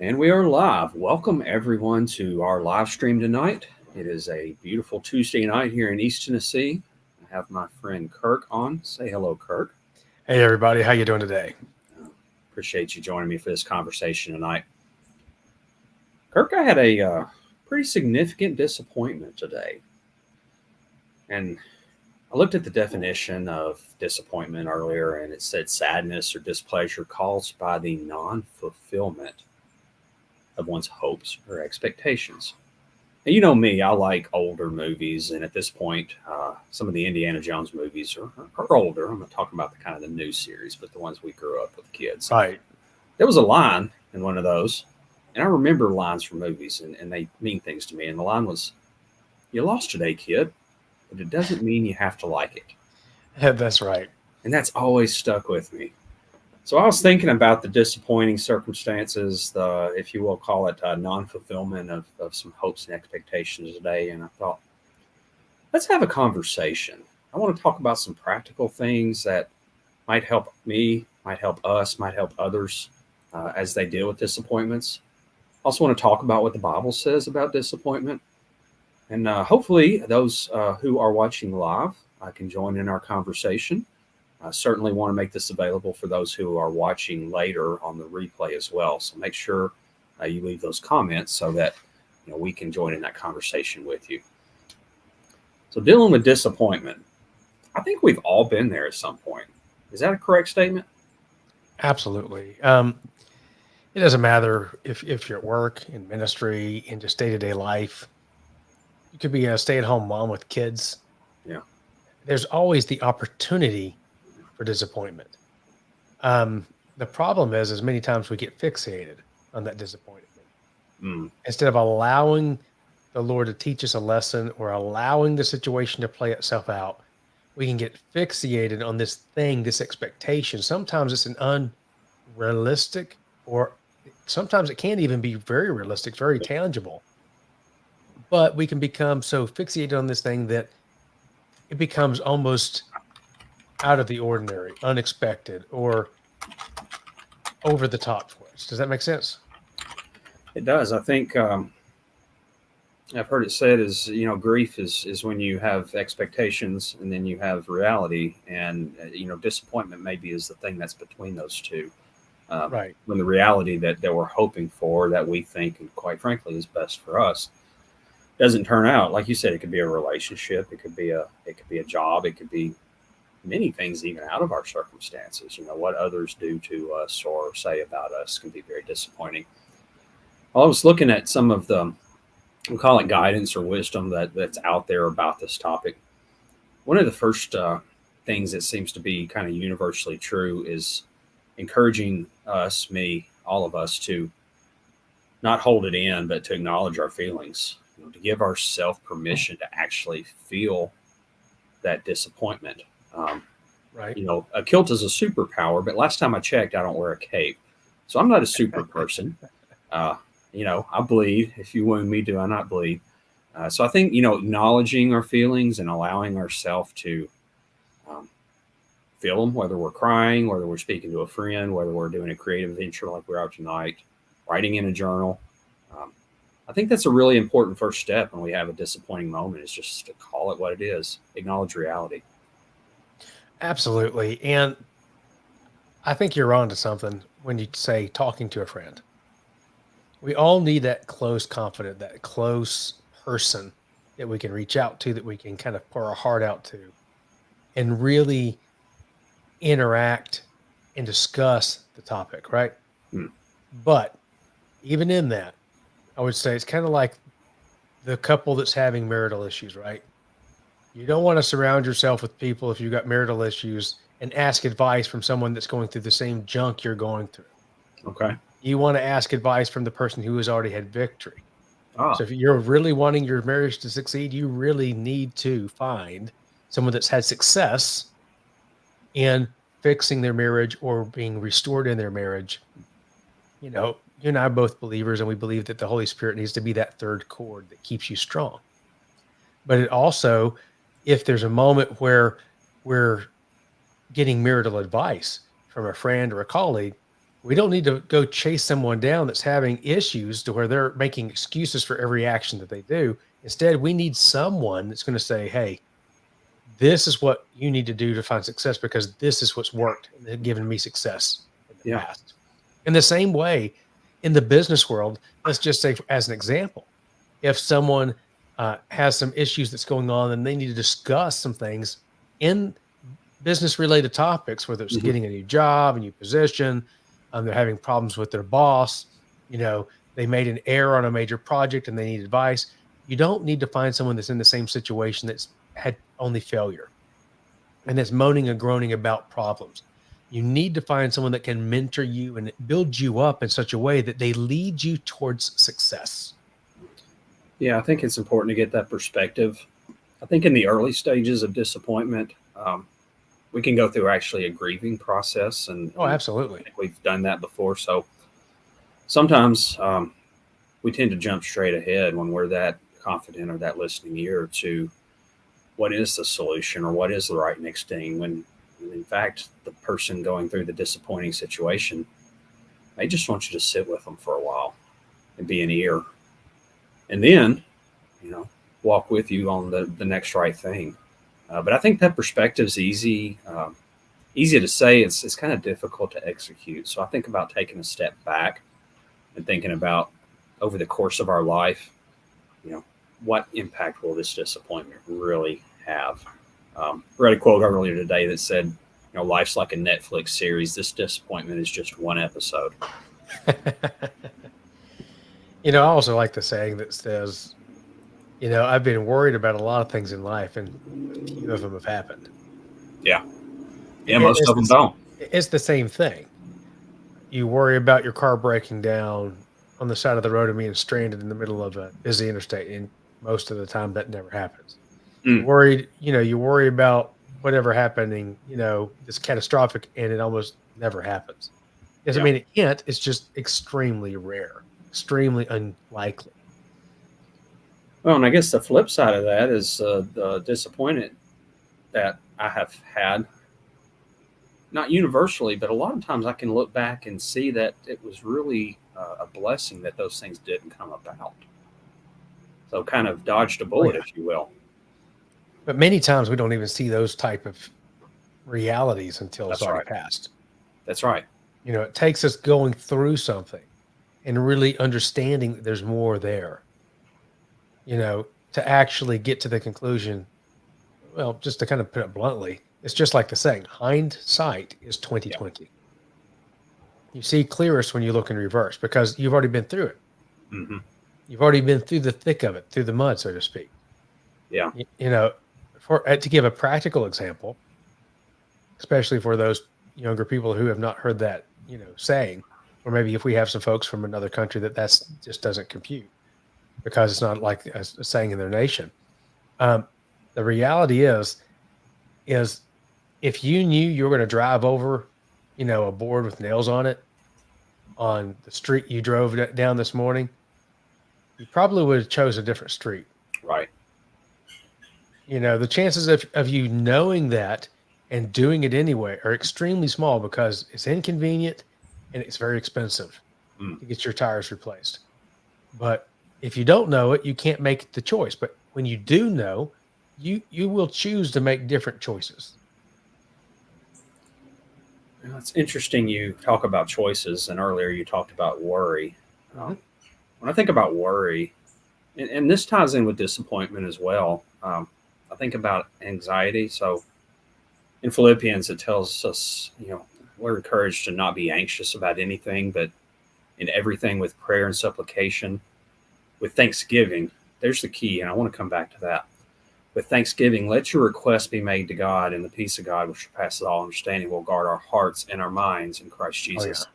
And we are live. Welcome everyone to our live stream tonight. It is a beautiful Tuesday night here in East Tennessee. I have my friend Kirk on. Say hello, Kirk. Hey everybody, how you doing today? Appreciate you joining me for this conversation tonight. Kirk, I had a pretty significant disappointment today. And I looked at the definition of disappointment earlier, and it said sadness or displeasure caused by the non fulfillment of one's hopes or expectations. And you know me, I like older movies, and at this point, some of the Indiana Jones movies are older. I'm not talking about the kind of the new series, but the ones we grew up with kids. Right. There was a line in one of those, and I remember lines from movies, and they mean things to me. And the line was, "You lost today, kid, but it doesn't mean you have to like it." That's right. And that's always stuck with me. So I was thinking about the disappointing circumstances, the, if you will call it, non-fulfillment of some hopes and expectations today. And I thought, let's have a conversation. I want to talk about some practical things that might help me, might help us, might help others as they deal with disappointments. I also want to talk about what the Bible says about disappointment. And hopefully those who are watching live can join in our conversation. I certainly want to make this available for those who are watching later on the replay as well. So make sure you leave those comments so that we can join in that conversation with you. So dealing with disappointment, I think we've all been there at some point. Is that a correct statement? Absolutely. It doesn't matter if you're at work, in ministry, in just day-to-day life. You could be a stay-at-home mom with kids. Yeah. There's always the opportunity for disappointment. The problem is many times we get fixated on that disappointment. Instead of allowing the Lord to teach us a lesson or allowing the situation to play itself out, we can get fixated on this thing, this expectation. Sometimes it's an unrealistic, or sometimes it can't even be very realistic, very tangible. But we can become so fixated on this thing that it becomes almost out of the ordinary, unexpected, or over the top for us. Does that make sense? It does. I think I've heard it said is, grief is when you have expectations and then you have reality, and disappointment maybe is the thing that's between those two. Right. When the reality that we're hoping for, that we think, and quite frankly, is best for us, doesn't turn out. Like you said, it could be a relationship, it could be a job, it could be many things even out of our circumstances. What others do to us or say about us can be very disappointing. Well, I was looking at some of the, we call it guidance or wisdom that's out there about this topic. One of the first things that seems to be kind of universally true is encouraging us, me, all of us, to not hold it in, but to acknowledge our feelings, to give ourselves permission to actually feel that disappointment. Right. A kilt is a superpower, but last time I checked, I don't wear a cape. So I'm not a super person. I bleed. If you wound me, do I not bleed? So I think, acknowledging our feelings and allowing ourselves to feel them, whether we're crying, whether we're speaking to a friend, whether we're doing a creative venture like we're out tonight, writing in a journal. I think that's a really important first step when we have a disappointing moment, is just to call it what it is, acknowledge reality. Absolutely. And I think you're on to something when you say talking to a friend. We all need that close confidant, that close person that we can reach out to, that we can kind of pour our heart out to and really interact and discuss the topic, right? But even in that, I would say it's kind of like the couple that's having marital issues, right? You don't want to surround yourself with people, if you've got marital issues, and ask advice from someone that's going through the same junk you're going through. Okay. You want to ask advice from the person who has already had victory. Ah. So if you're really wanting your marriage to succeed, you really need to find someone that's had success in fixing their marriage or being restored in their marriage. You and I are both believers, and we believe that the Holy Spirit needs to be that third cord that keeps you strong. But it also, if there's a moment where we're getting marital advice from a friend or a colleague, We don't need to go chase someone down that's having issues to where they're making excuses for every action that they do. Instead, we need someone that's going to say, hey, this is what you need to do to find success because this is what's worked and given me success in the Yeah. past. In the same way, in the business world, let's just say, as an example, if someone has some issues that's going on and they need to discuss some things in business related topics, whether it's Mhm. getting a new job, a new position, they're having problems with their boss, they made an error on a major project and they need advice. You don't need to find someone that's in the same situation that's had only failure and that's moaning and groaning about problems. You need to find someone that can mentor you and build you up in such a way that they lead you towards success. Yeah, I think it's important to get that perspective. I think in the early stages of disappointment, we can go through actually a grieving process, and Oh, I absolutely. think we've done that before. So sometimes we tend to jump straight ahead when we're that confident or that listening ear to what is the solution or what is the right next thing. When in fact, the person going through the disappointing situation, they just want you to sit with them for a while and be an ear, and then you know walk with you on the next right thing. But I think that perspective's easy to say. It's kind of difficult to execute. So I think about taking a step back and thinking about over the course of our life, you know, what impact will this disappointment really have? Read a quote earlier today that said, life's like a Netflix series. This disappointment is just one episode. I also like the saying that says, I've been worried about a lot of things in life and a few of them have happened. Yeah. Yeah. It- Most It's of them the, don't. it's the same thing. You worry about your car breaking down on the side of the road and being stranded in the middle of a busy interstate. And most of the time that never happens. Mm, You worry about whatever happening, that's catastrophic and it almost never happens. Doesn't yeah. mean it can't. It's just extremely rare, extremely unlikely. Well, and I guess the flip side of that is the disappointment that I have had, not universally, but a lot of times I can look back and see that it was really a blessing that those things didn't come about. So kind of dodged a Oh bullet, yeah. if you will. But many times we don't even see those type of realities until it's That's already right. passed. That's right. It takes us going through something and really understanding that there's more there, to actually get to the conclusion. Well, just to kind of put it bluntly, it's just like the saying, hindsight is Yeah. 2020. You see clearest when you look in reverse because you've already been through it. Hmm. You've already been through the thick of it, through the mud, so to speak. Yeah. For to give a practical example, especially for those younger people who have not heard that, saying, or maybe if we have some folks from another country that's just doesn't compute because it's not like a saying in their nation. The reality is if you knew you were going to drive over, a board with nails on it on the street you drove down this morning, you probably would have chose a different street. Right. The chances of you knowing that and doing it anyway are extremely small because it's inconvenient and it's very expensive Mm. to get your tires replaced. But if you don't know it, you can't make the choice. But when you do know, you will choose to make different choices. It's interesting you talk about choices, and earlier you talked about worry. Mhm. When I think about worry, and this ties in with disappointment as well, I think about anxiety. So in Philippians, it tells us, we're encouraged to not be anxious about anything, but in everything with prayer and supplication, with thanksgiving. There's the key, and I want to come back to that. With thanksgiving, let your requests be made to God, and the peace of God, which surpasses all understanding, will guard our hearts and our minds in Christ Oh yeah. Jesus.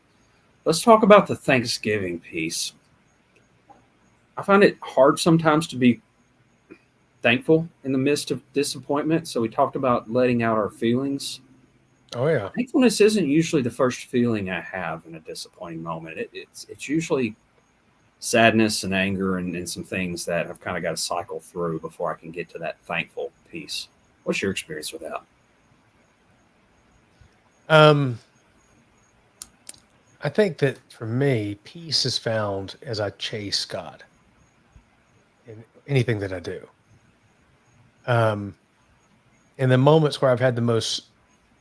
Let's talk about the thanksgiving piece. I find it hard sometimes to be thankful in the midst of disappointment. So we talked about letting out our feelings. Oh yeah. Thankfulness isn't usually the first feeling I have in a disappointing moment. It's usually sadness and anger and some things that I've kind of got to cycle through before I can get to that thankful piece. What's your experience with that? Um, I think that for me, peace is found as I chase God in anything that I do. Um, in the moments where I've had the most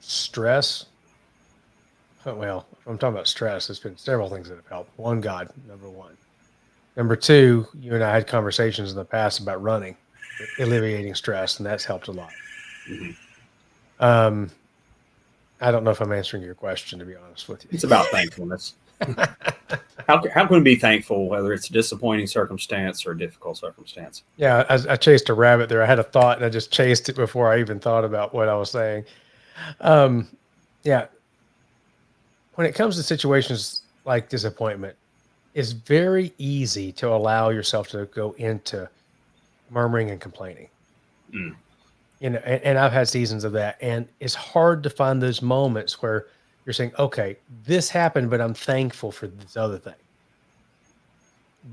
stress, well, if I'm talking about stress, there's been several things that have helped. One, God, number one. Number two, you and I had conversations in the past about running, alleviating stress, and that's helped a lot. Mhm. Um, I don't know if I'm answering your question, to be honest with you. It's about thankfulness. How can we be thankful, whether it's a disappointing circumstance or a difficult circumstance? Yeah, I chased a rabbit there. I had a thought, and I just chased it before I even thought about what I was saying. Um, yeah, when it comes to situations like disappointment, it's very easy to allow yourself to go into murmuring and complaining. Mm. You know, and I've had seasons of that, and it's hard to find those moments where you're saying, "Okay, this happened, but I'm thankful for this other thing."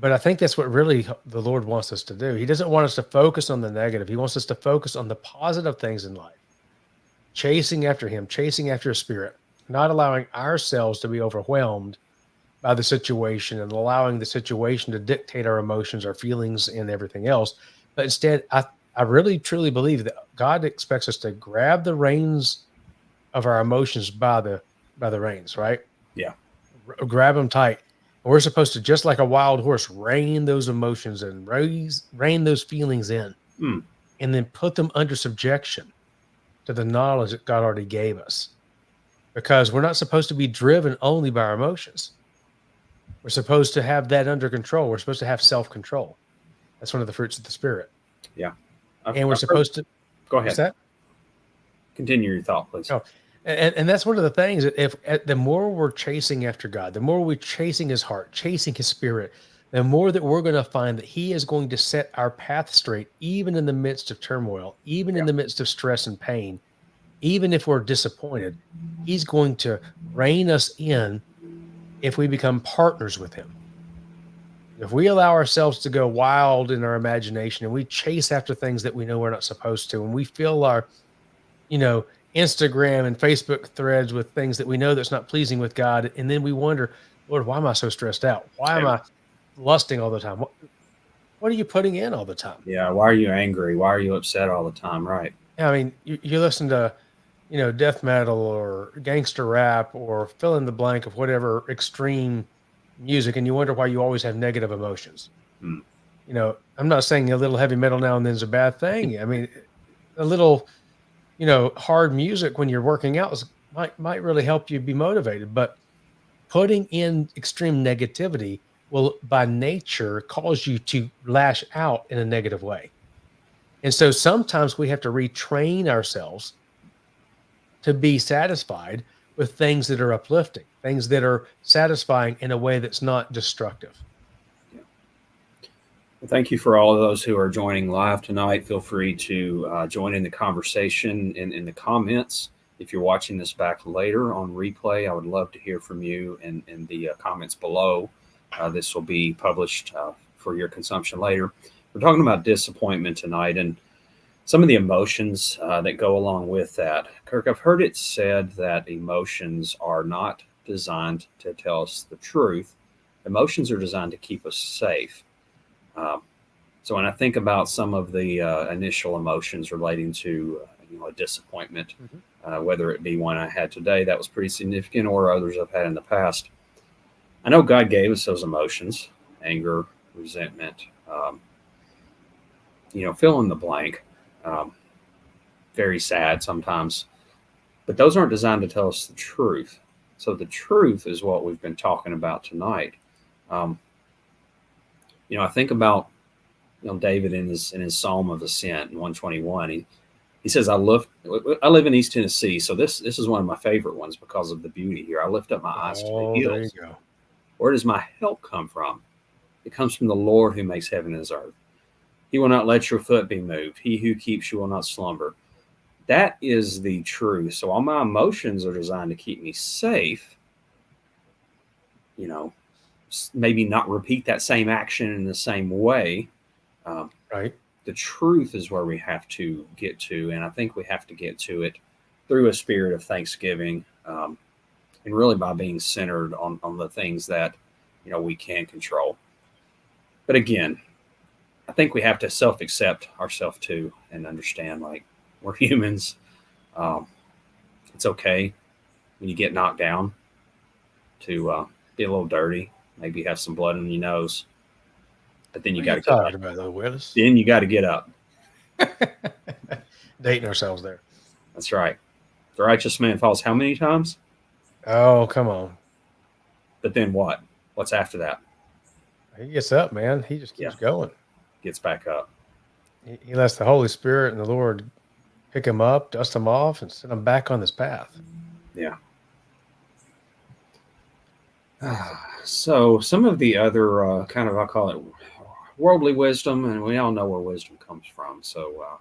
But I think that's what really the Lord wants us to do. He doesn't want us to focus on the negative. He wants us to focus on the positive things in life, chasing after Him, chasing after His Spirit, not allowing ourselves to be overwhelmed by the situation and allowing the situation to dictate our emotions, our feelings, and everything else. But instead, I really truly believe that God expects us to grab the reins of our emotions by the reins, right? Yeah. Grab them tight. And we're supposed to, just like a wild horse, rein those emotions and rein those feelings in, Mm. and then put them under subjection to the knowledge that God already gave us. Because we're not supposed to be driven only by our emotions. We're supposed to have that under control. We're supposed to have self-control. That's one of the fruits of the Spirit. Yeah. And we're I've heard, supposed to, go what's ahead. that? Continue your thought, please. Oh, and that's one of the things that if the more we're chasing after God, the more we're chasing His heart, chasing His Spirit, the more that we're going to find that He is going to set our path straight, even in the midst of turmoil, even in Yeah. the midst of stress and pain, even if we're disappointed. He's going to rein us in if we become partners with Him. If we allow ourselves to go wild in our imagination and we chase after things that we know we're not supposed to, and we fill our, you know, Instagram and Facebook threads with things that we know that's not pleasing with God, and then we wonder, Lord, why am I so stressed out? Why am Yeah. I lusting all the time? What are you putting in all the time? Yeah. Why are you angry? Why are you upset all the time? Right. I mean, you listen to, you know, death metal or gangster rap or fill in the blank of whatever extreme music, and you wonder why you always have negative emotions. Mm. You know, I'm not saying a little heavy metal now and then is a bad thing. I mean, a little, you know, hard music when you're working out might really help you be motivated. But putting in extreme negativity will, by nature, cause you to lash out in a negative way. And so sometimes we have to retrain ourselves to be satisfied with things that are uplifting, things that are satisfying in a way that's not destructive. Well, thank you for all of those who are joining live tonight. Feel free to join in the conversation in the comments. If you're watching this back later on replay, I would love to hear from you in the comments below. This will be published for your consumption later. We're talking about disappointment tonight and some of the emotions that go along with that. Kirk, I've heard it said that emotions are not designed to tell us the truth. Emotions are designed to keep us safe. So when I think about some of the initial emotions relating to a disappointment, whether it be one I had today that was pretty significant or others I've had in the past, I know God gave us those emotions: anger, resentment, fill in the blank. Very sad sometimes, but those aren't designed to tell us the truth. So the truth is what we've been talking about tonight. I think about David in his Psalm of Ascent in 121. He says, I live in East Tennessee, so this is one of my favorite ones because of the beauty here. I lift up my eyes to the Oh, there you hills. go. Where does my help come from? It comes from the Lord who makes heaven and earth. He will not let your foot be moved. He who keeps you will not slumber. That is the truth. So all my emotions are designed to keep me safe. Maybe not repeat that same action in the same way. Right. The truth is where we have to get to, and I think we have to get to it through a spirit of thanksgiving. and really by being centered on the things that, we can control. But again, I think we have to self-accept ourselves too and understand, like, we're humans. Um, it's okay when you get knocked down to be a little dirty, maybe have some blood in your nose, but then you got to get up. About though, Willis? Then you got to get up. Dating ourselves there. That's right. The righteous man falls how many times? Oh, come on. But then what? What's after that? He gets up, man. He just keeps going. Gets back up. He lets the Holy Spirit and the Lord pick him up, dust him off, and send him back on this path. Yeah. So some of the other kind of, I call it worldly wisdom, and we all know where wisdom comes from. So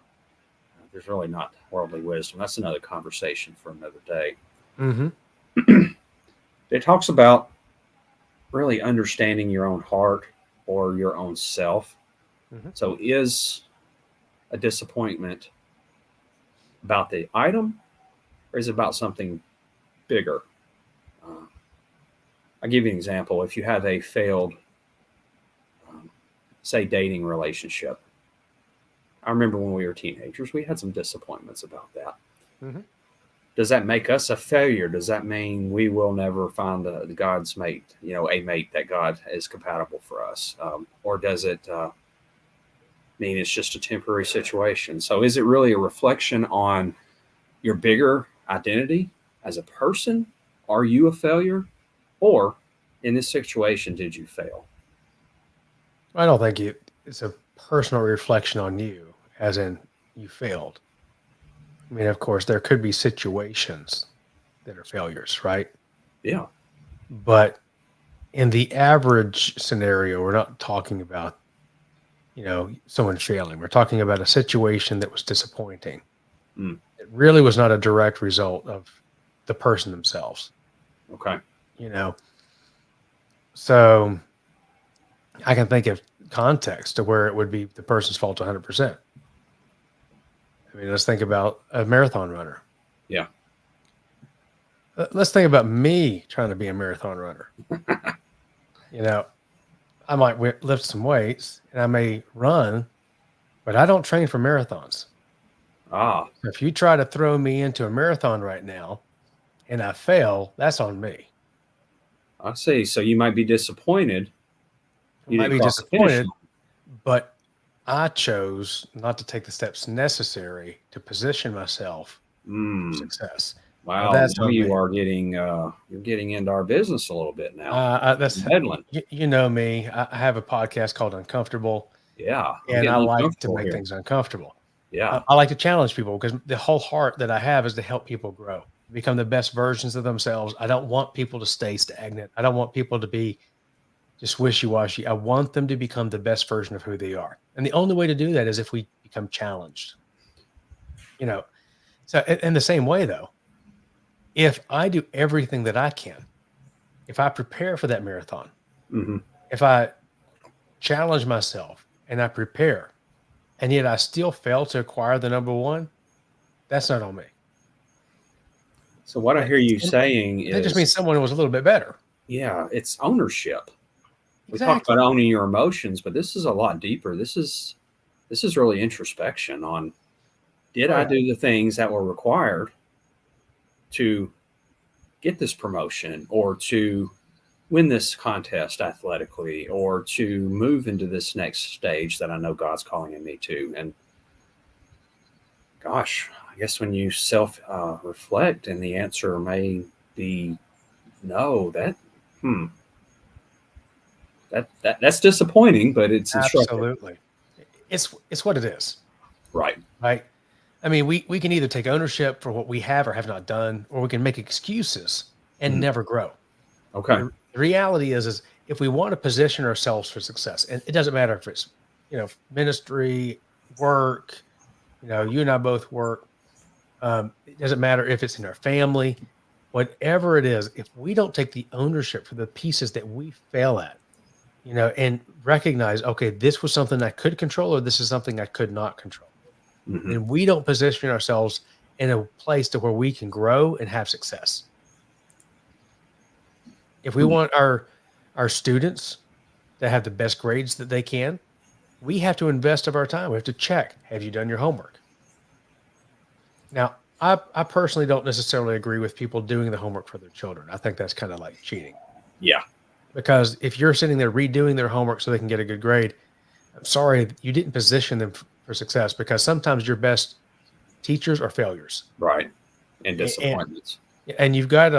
there's really not worldly wisdom. That's another conversation for another day. Mm-hmm. It talks about really understanding your own heart or your own self. Mm-hmm. So is a disappointment about the item, or is it about something bigger? I'll give you an example. If you have a failed, say, dating relationship, I remember when we were teenagers, we had some disappointments about that. Mm-hmm. Does that make us a failure? Does that mean we will never find the God's mate, a mate that God is compatible for us? Or does it mean it's just a temporary situation? So is it really a reflection on your bigger identity as a person? Are you a failure? Or in this situation, did you fail? I don't think it's a personal reflection on you, as in you failed. I mean, of course, there could be situations that are failures, right? Yeah. But in the average scenario, we're not talking about, someone failing. We're talking about a situation that was disappointing. Mm. It really was not a direct result of the person themselves. Okay. So I can think of context to where it would be the person's fault 100%. I mean, let's think about a marathon runner. Yeah. Let's think about me trying to be a marathon runner. I might lift some weights and I may run, but I don't train for marathons. If you try to throw me into a marathon right now and I fail, that's on me. I see. So you might be disappointed. You might be disappointed, but I chose not to take the steps necessary to position myself for success. Wow, that's now you are getting you're getting into our business a little bit now. That's meddling. You know me. I have a podcast called Uncomfortable. Yeah, and I like to make things uncomfortable. Yeah, I like to challenge people because the whole heart that I have is to help people grow, become the best versions of themselves. I don't want people to stay stagnant. I don't want people to be just wishy-washy. I want them to become the best version of who they are. And the only way to do that is if we become challenged. So in the same way, though, if I do everything that I can, if I prepare for that marathon, mm-hmm. if I challenge myself and I prepare, and yet I still fail to acquire the number one, that's not on me. So what I hear you saying is... That just means someone was a little bit better. Yeah, it's ownership. Exactly. We talk about owning your emotions, but this is a lot deeper. This is really introspection on, did I do the things that were required to get this promotion or to win this contest athletically or to move into this next stage that I know God's calling me to? And gosh, I guess when you reflect and the answer may be no, that's disappointing, but it's absolutely it's what it is. Right. I mean, we can either take ownership for what we have or have not done, or we can make excuses and never grow. Okay. The reality is if we want to position ourselves for success, and it doesn't matter if it's, ministry, work, you and I both work. It doesn't matter if it's in our family, whatever it is, if we don't take the ownership for the pieces that we fail at, and recognize, okay, this was something I could control, or this is something I could not control. Mm-hmm. And we don't position ourselves in a place to where we can grow and have success. If we want our students to have the best grades that they can, we have to invest of our time. We have to check, have you done your homework? Now, I personally don't necessarily agree with people doing the homework for their children. I think that's kind of like cheating. Yeah. Because if you're sitting there redoing their homework so they can get a good grade, I'm sorry, you didn't position them for success, because sometimes your best teachers are failures. Right. And disappointments. And you've got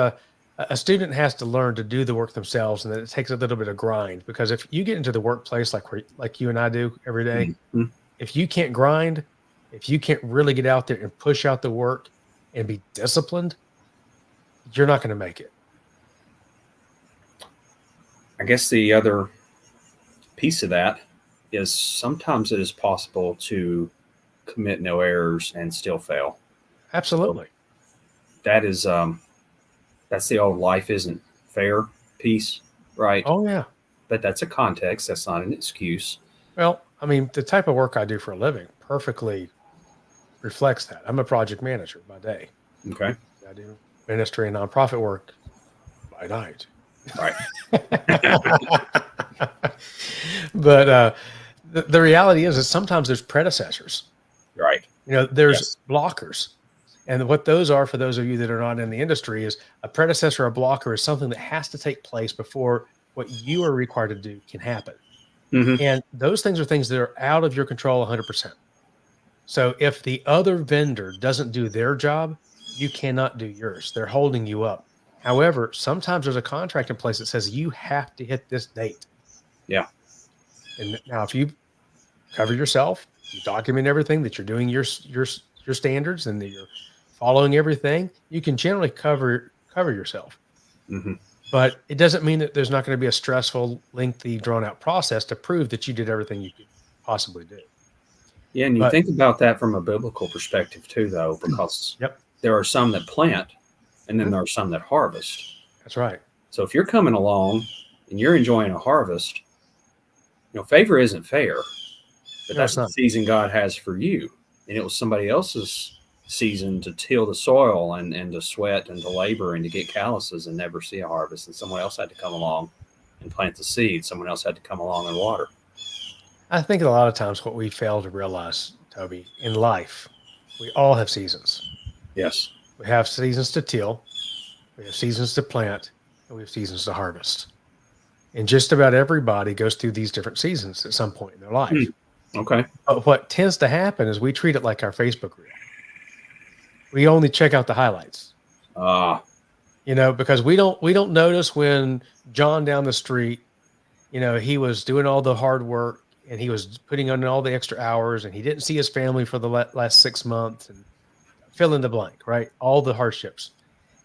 a student has to learn to do the work themselves, and then it takes a little bit of grind, because if you get into the workplace like you and I do every day, Mm-hmm. if you can't grind, if you can't really get out there and push out the work and be disciplined, you're not going to make it. I guess the other piece of that is sometimes it is possible to commit no errors and still fail. Absolutely. So that is that's the old life isn't fair piece, right? Oh yeah. But that's a context. That's not an excuse. Well, I mean, the type of work I do for a living perfectly reflects that. I'm a project manager by day. Okay. I do ministry and nonprofit work by night. Right. But the reality is sometimes there's predecessors. Right. You know, there's blockers. And what those are, for those of you that are not in the industry, is a predecessor, a blocker is something that has to take place before what you are required to do can happen. Mm-hmm. And those things are things that are out of your control 100%. So if the other vendor doesn't do their job, you cannot do yours. They're holding you up. However, sometimes there's a contract in place that says you have to hit this date. Yeah. And now if you cover yourself, you document everything, that you're doing your standards and that you're following everything, you can generally cover yourself. Mm-hmm. But it doesn't mean that there's not going to be a stressful, lengthy, drawn out process to prove that you did everything you could possibly do. Yeah, and you think about that from a biblical perspective too, though, because there are some that plant and then there are some that harvest. That's right. So if you're coming along and you're enjoying a harvest, favor isn't fair, but that's the season God has for you. And it was somebody else's season to till the soil and to sweat and to labor and to get calluses and never see a harvest. And someone else had to come along and plant the seed. Someone else had to come along and water. I think a lot of times what we fail to realize, Toby, in life, we all have seasons. Yes. We have seasons to till, we have seasons to plant, and we have seasons to harvest. And just about everybody goes through these different seasons at some point in their life. Okay. But what tends to happen is we treat it like our Facebook reel. We only check out the highlights. Because we don't notice when John down the street, he was doing all the hard work and he was putting on all the extra hours and he didn't see his family for the last 6 months, and fill in the blank, right? All the hardships.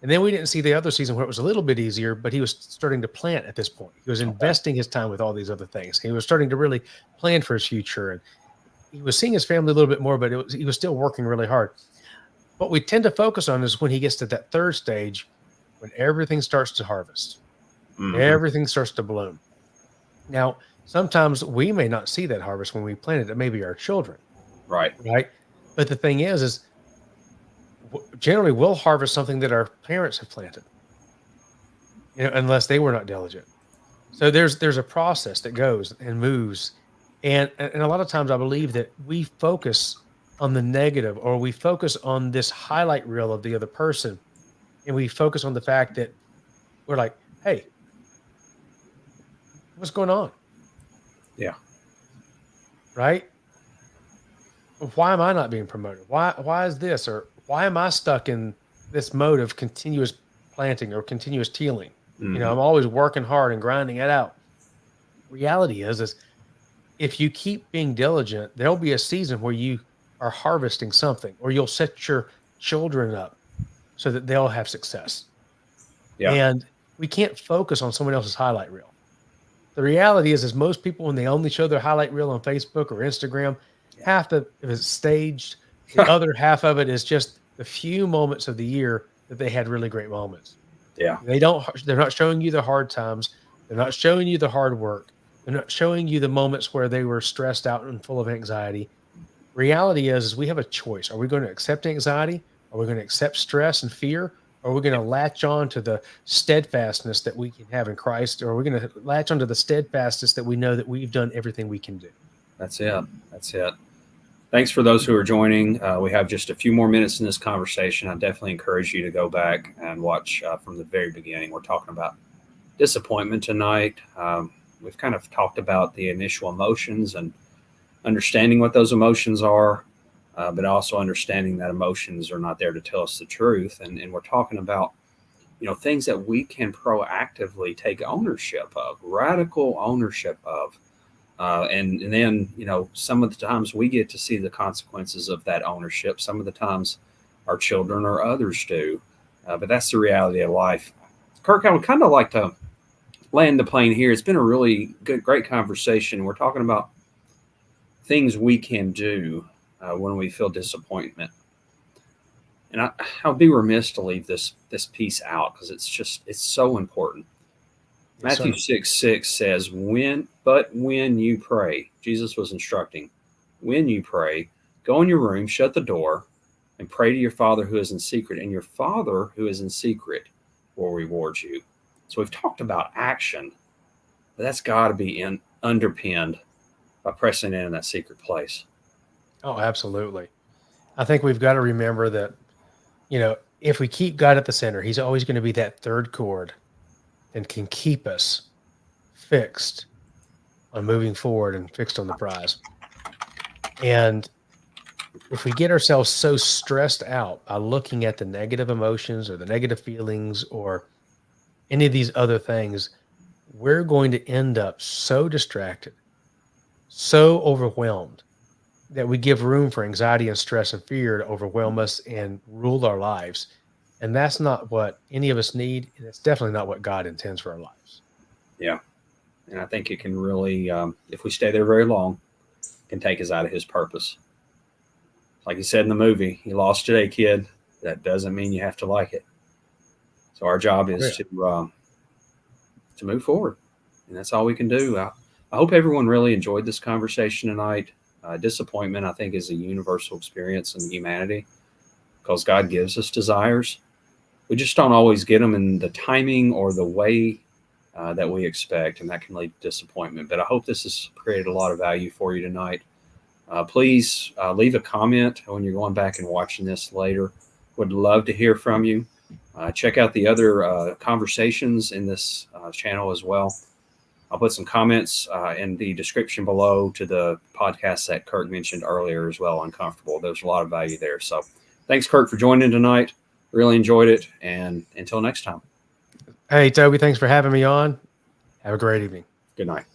And then we didn't see the other season where it was a little bit easier, but he was starting to plant at this point. He was investing his time with all these other things. He was starting to really plan for his future, and he was seeing his family a little bit more, but he was still working really hard. What we tend to focus on is when he gets to that third stage, when everything starts to harvest, everything starts to bloom. Now, sometimes we may not see that harvest when we plant it. It may be our children. Right. But the thing is generally we'll harvest something that our parents have planted, unless they were not diligent. So there's a process that goes and moves. And a lot of times I believe that we focus on the negative, or we focus on this highlight reel of the other person. And we focus on the fact that we're like, hey, what's going on? Yeah. Right? Why am I not being promoted? Why is this? Or why am I stuck in this mode of continuous planting or continuous tealing? I'm always working hard and grinding it out. Reality is if you keep being diligent, there'll be a season where you are harvesting something, or you'll set your children up so that they'll have success. Yeah. And we can't focus on someone else's highlight reel. The reality is most people, when they only show their highlight reel on Facebook or Instagram, half of it is staged. The other half of it is just the few moments of the year that they had really great moments. Yeah. They're not showing you the hard times. They're not showing you the hard work. They're not showing you the moments where they were stressed out and full of anxiety. Reality is we have a choice. Are we going to accept anxiety? Are we going to accept stress and fear? Or Are we going to latch on to the steadfastness that we can have in Christ, or are we going to latch onto the steadfastness that we know that we've done everything we can do? That's it. That's it. Thanks for those who are joining. We have just a few more minutes in this conversation. I definitely encourage you to go back and watch from the very beginning. We're talking about disappointment tonight. We've kind of talked about the initial emotions and understanding what those emotions are, but also understanding that emotions are not there to tell us the truth. And we're talking about, things that we can proactively take ownership of, radical ownership of. And then, some of the times we get to see the consequences of that ownership. Some of the times our children or others do. But that's the reality of life. Kirk, I would kind of like to land the plane here. It's been a really great conversation. We're talking about things we can do when we feel disappointment. And I'll be remiss to leave this piece out because it's so important. Yes, Matthew 6:6 says, when you pray, Jesus was instructing, when you pray, go in your room, shut the door, and pray to your Father who is in secret, and your Father who is in secret will reward you. So we've talked about action, but that's got to be underpinned by pressing in that secret place. Oh, absolutely. I think we've got to remember that, if we keep God at the center, he's always going to be that third chord and can keep us fixed on moving forward and fixed on the prize. And if we get ourselves so stressed out by looking at the negative emotions or the negative feelings or any of these other things, we're going to end up so distracted, so overwhelmed that we give room for anxiety and stress and fear to overwhelm us and rule our lives. And that's not what any of us need. And it's definitely not what God intends for our lives. Yeah. And I think it can really, if we stay there very long, can take us out of his purpose. Like he said in the movie, you lost today, kid. That doesn't mean you have to like it. So our job is to move forward. And that's all we can do. I hope everyone really enjoyed this conversation tonight. Disappointment, I think, is a universal experience in humanity because God gives us desires. We just don't always get them in the timing or the way that we expect, and that can lead to disappointment. But I hope this has created a lot of value for you tonight. Please leave a comment when you're going back and watching this later. Would love to hear from you. Check out the other conversations in this channel as well. I'll put some comments in the description below to the podcast that Kirk mentioned earlier as well, Uncomfortable. There's a lot of value there. So thanks, Kirk, for joining tonight. Really enjoyed it. And until next time. Hey, Toby, thanks for having me on. Have a great evening. Good night.